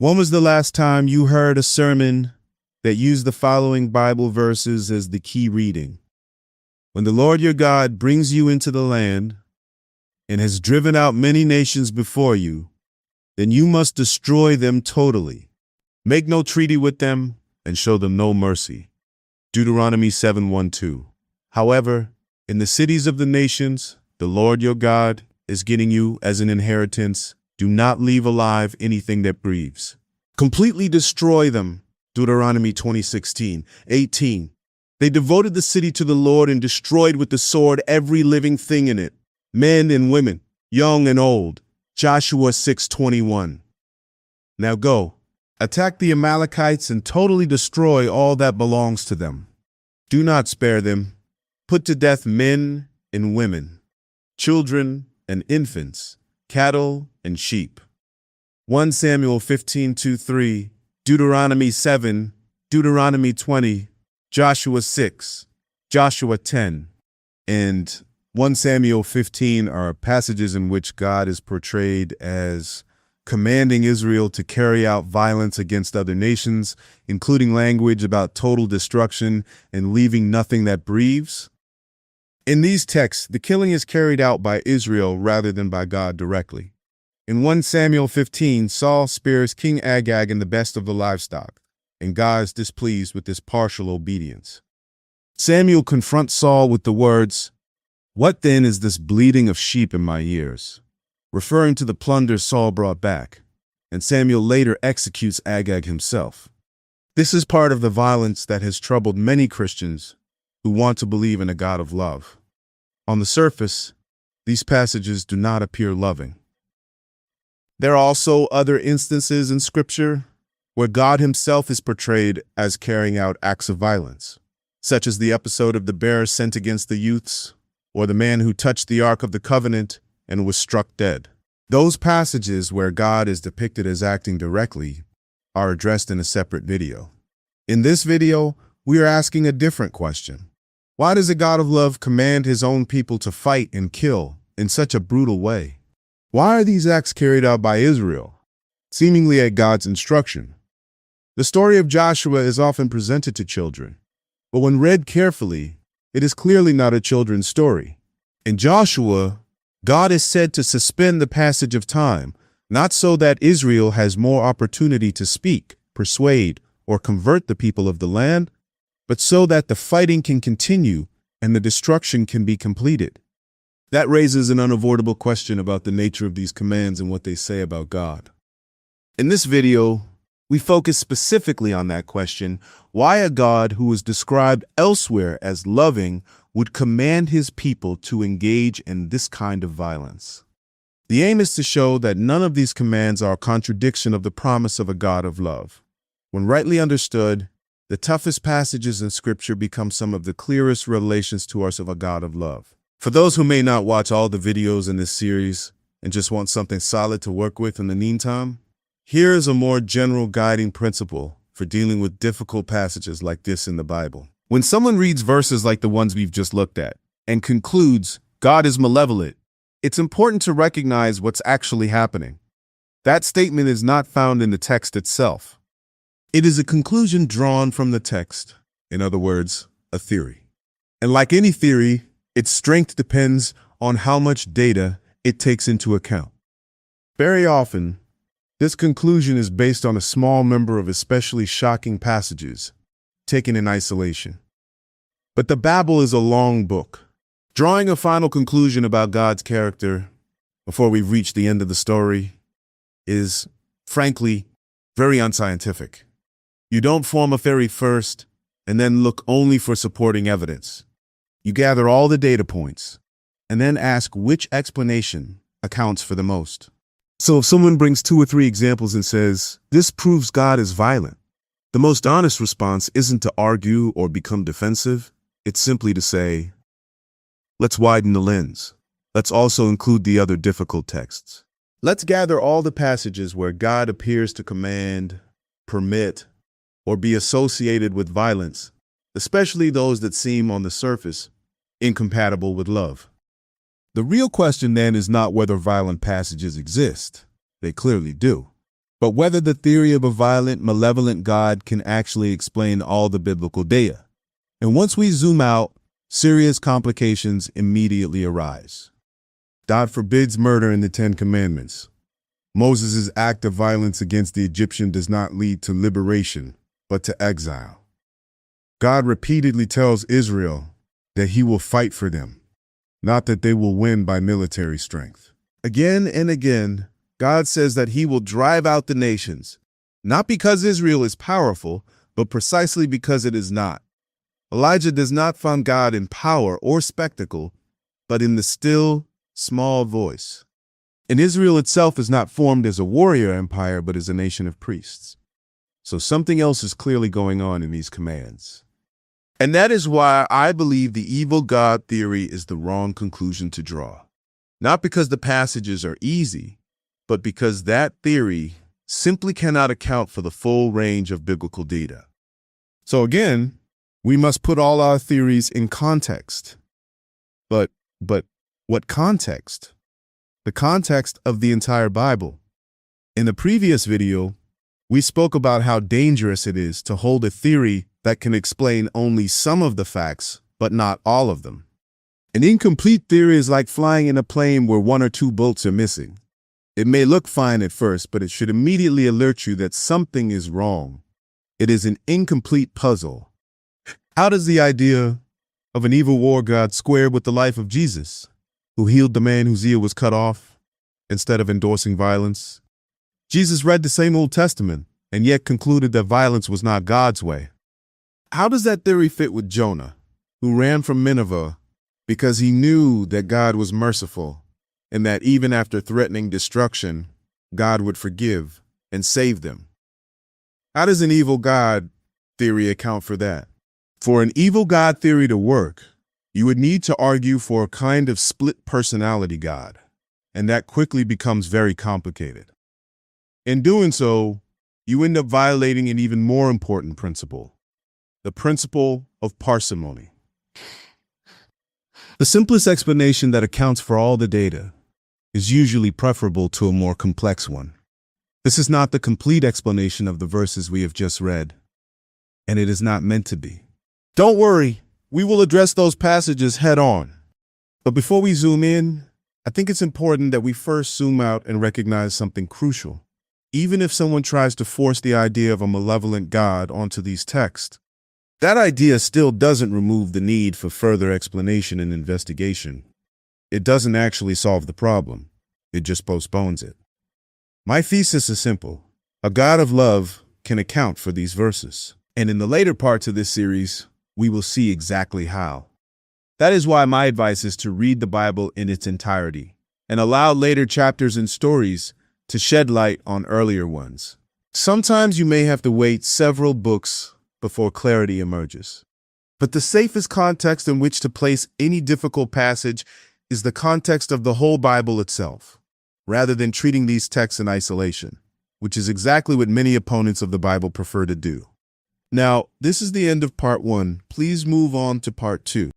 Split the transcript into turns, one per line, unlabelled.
When was the last time you heard a sermon that used the following Bible verses as the key reading? When the Lord your God brings you into the land and has driven out many nations before you, then you must destroy them totally. Make no treaty with them and show them no mercy. Deuteronomy 7:1-2. However, in the cities of the nations, the Lord your God is getting you as an inheritance. Do not leave alive anything that breathes. Completely destroy them. Deuteronomy 20:16-18. They devoted the city to the Lord and destroyed with the sword every living thing in it, men and women, young and old. Joshua 6:21. Now go, attack the Amalekites and totally destroy all that belongs to them. Do not spare them. Put to death men and women, children and infants, cattle and sheep. 1 Samuel 15:2-3, Deuteronomy 7, Deuteronomy 20, Joshua 6, Joshua 10, and 1 Samuel 15 are passages in which God is portrayed as commanding Israel to carry out violence against other nations, including language about total destruction and leaving nothing that breathes. In these texts, the killing is carried out by Israel rather than by God directly. In 1 Samuel 15, Saul spares King Agag and the best of the livestock, and God is displeased with this partial obedience. Samuel confronts Saul with the words, "What then is this bleating of sheep in my ears?" referring to the plunder Saul brought back, and Samuel later executes Agag himself. This is part of the violence that has troubled many Christians who want to believe in a God of love. On the surface, these passages do not appear loving. There are also other instances in Scripture where God himself is portrayed as carrying out acts of violence, such as the episode of the bear sent against the youths, or the man who touched the Ark of the Covenant and was struck dead. Those passages where God is depicted as acting directly are addressed in a separate video. In this video, we are asking a different question. Why does a God of love command his own people to fight and kill in such a brutal way? Why are these acts carried out by Israel, seemingly at God's instruction? The story of Joshua is often presented to children, but when read carefully, it is clearly not a children's story. In Joshua, God is said to suspend the passage of time, not so that Israel has more opportunity to speak, persuade, or convert the people of the land, but so that the fighting can continue and the destruction can be completed. That raises an unavoidable question about the nature of these commands and what they say about God. In this video, we focus specifically on that question: why a God who is described elsewhere as loving would command his people to engage in this kind of violence. The aim is to show that none of these commands are a contradiction of the promise of a God of love. When rightly understood, the toughest passages in Scripture become some of the clearest revelations to us of a God of love. For those who may not watch all the videos in this series and just want something solid to work with in the meantime, here is a more general guiding principle for dealing with difficult passages like this in the Bible. When someone reads verses like the ones we've just looked at and concludes God is malevolent, it's important to recognize what's actually happening. That statement is not found in the text itself. It is a conclusion drawn from the text, in other words, a theory. And like any theory, its strength depends on how much data it takes into account. Very often, this conclusion is based on a small number of especially shocking passages, taken in isolation. But the Bible is a long book. Drawing a final conclusion about God's character before we reach the end of the story is, frankly, very unscientific. You don't form a theory first and then look only for supporting evidence. You gather all the data points and then ask which explanation accounts for the most. So if someone brings 2 or 3 examples and says, "This proves God is violent," the most honest response isn't to argue or become defensive. It's simply to say, let's widen the lens. Let's also include the other difficult texts. Let's gather all the passages where God appears to command, permit, or be associated with violence, especially those that seem on the surface incompatible with love. The real question then is not whether violent passages exist. They clearly do. but whether the theory of a violent, malevolent God can actually explain all the biblical data. And once we zoom out, serious complications immediately arise. God forbids murder in the Ten Commandments. Moses' act of violence against the Egyptian does not lead to liberation, but to exile. God repeatedly tells Israel that he will fight for them, not that they will win by military strength. Again and again, God says that he will drive out the nations, not because Israel is powerful, but precisely because it is not. Elijah does not find God in power or spectacle, but in the still, small voice. And Israel itself is not formed as a warrior empire, but as a nation of priests. So something else is clearly going on in these commands. And that is why I believe the evil God theory is the wrong conclusion to draw. Not because the passages are easy, but because that theory simply cannot account for the full range of biblical data. So again, we must put all our theories in context. But what context? The context of the entire Bible. In the previous video, we spoke about how dangerous it is to hold a theory that can explain only some of the facts, but not all of them. An incomplete theory is like flying in a plane where one or two bolts are missing. It may look fine at first, but it should immediately alert you that something is wrong. It is an incomplete puzzle. How does the idea of an evil war god square with the life of Jesus, who healed the man whose ear was cut off instead of endorsing violence? Jesus read the same Old Testament and yet concluded that violence was not God's way. How does that theory fit with Jonah, who ran from Nineveh because he knew that God was merciful and that even after threatening destruction, God would forgive and save them? How does an evil God theory account for that? For an evil God theory to work, you would need to argue for a kind of split personality God, and that quickly becomes very complicated. In doing so, you end up violating an even more important principle, the principle of parsimony. The simplest explanation that accounts for all the data is usually preferable to a more complex one. This is not the complete explanation of the verses we have just read, and it is not meant to be. Don't worry, we will address those passages head on. But before we zoom in, I think it's important that we first zoom out and recognize something crucial. Even if someone tries to force the idea of a malevolent God onto these texts, that idea still doesn't remove the need for further explanation and investigation. It doesn't actually solve the problem. It just postpones it. My thesis is simple. A God of love can account for these verses. And in the later parts of this series, we will see exactly how. That is why my advice is to read the Bible in its entirety and allow later chapters and stories to shed light on earlier ones. Sometimes you may have to wait several books before clarity emerges. But the safest context in which to place any difficult passage is the context of the whole Bible itself, rather than treating these texts in isolation, which is exactly what many opponents of the Bible prefer to do. Now, this is the end of part 1. Please move on to part 2.